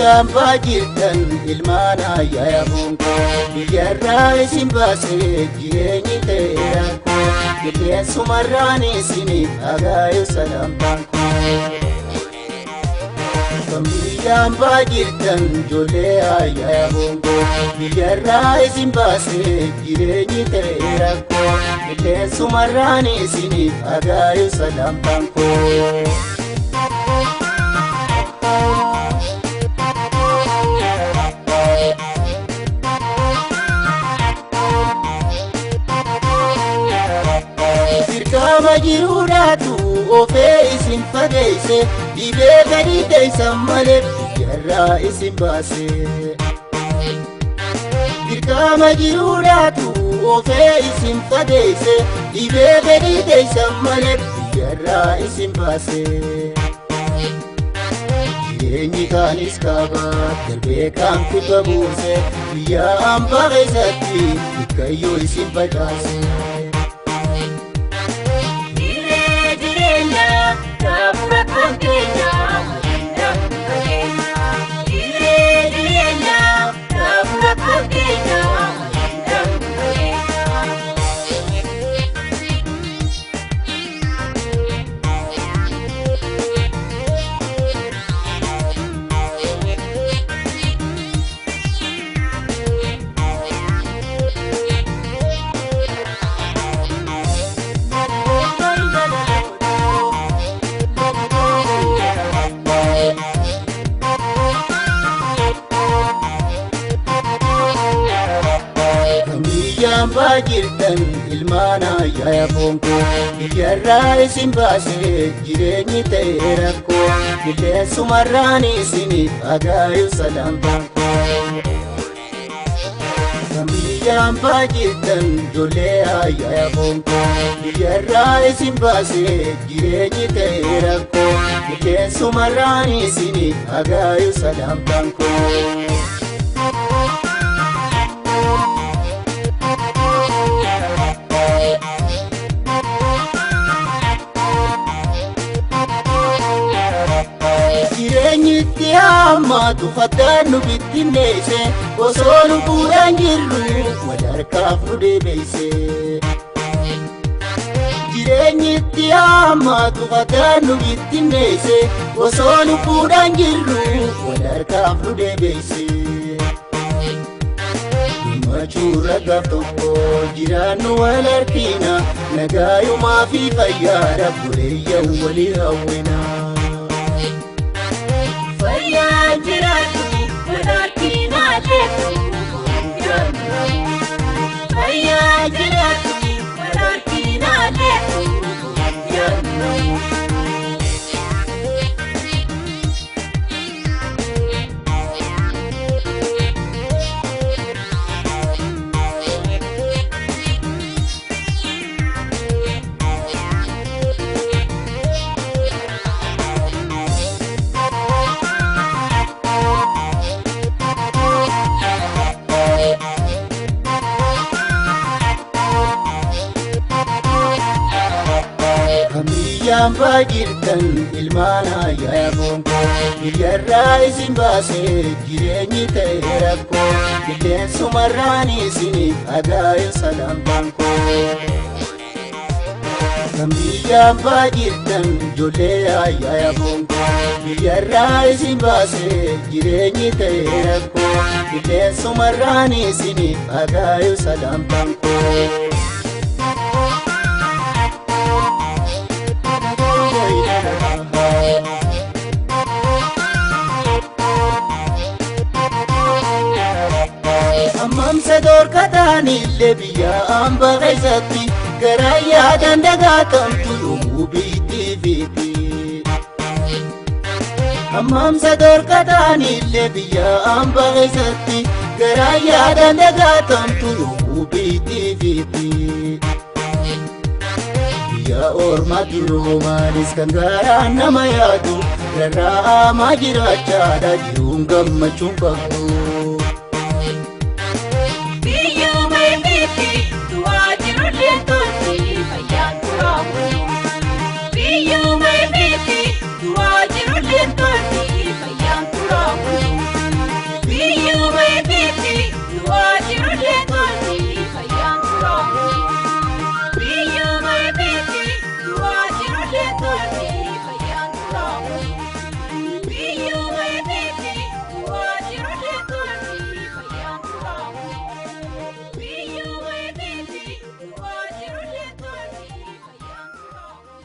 Kamiyyaan baajirtan ilmaan ayyaa bonko biyyarraa isin baasee jireenyi ta'eera qilleensumarraan isiniif dhagaayu salaamtaan Kamiyyaan baajirtan ijoollee ayyaa bonko biyyarraa isin baasee jireenyi ta'eera qilleensumarraan isiniif dhagaayu salaamtaan Majiruudhaatu ofee isin fageesse dhibee gadi teessan malee biyyarraa isin baase. Dirqama jiruudhaatu ofee isin fageesse dhibee gadi teessan malee biyyarraa isin baase. Jireenyi kaanis qaba darbee kan kuta buuse biyya hambaa keessatti bikkayyoo isin facaase. Baajirtan ilmaan ayyaa bonko biyyarraa isin baasee jireenyi ta'eera qilleensumarraan isiniif dhagaayu salaamtaan Kamiyyaan baajirtan ijoollee ayyaa bonko biyyarraa isin baasee jireenyi ta'eera qilleensumarraan isiniif dhagaayu salaamtaan Jireenyitti hamma tufataan nu bittinneesse osoo lubbuudhaan jirru wal harkaaf nu deebiise. Jireenyitti hamma tufataan nu bittinneesse osoo lubbuudhaan jirru wal harkaaf nu deebiise. Machuura gaaf tokko jiraannu wal harkina nagaayumaa fi fayyaadha buleeyyan walii hawwina. Kamiyyaan baajirtan ilmaan ayyaa bonko biyyarraa isin baasee jireenyi ta'eera qilleensumarraan isiniif dhagaayu salaamtaan Kamiyyaan baajirtan ijoollee ayyaa bonko biyyarraa isin baasee jireenyi ta'eera qilleensumarraan isiniif dhagaayu salaamtaan Ammamsa dorkataanillee biyya hambaa keessatti garaa yaadan dagaatamtu yommuu biitti fiiti. Ammamsa dorkataanillee biyya hambaa keessatti garaa yaadan dagaatamtu yommuu biitti fiiti. Biyya ormaa duroomanis kan garaan nama yaadu garraa hamaa jiraachaadha jiruun gammachuun qabu.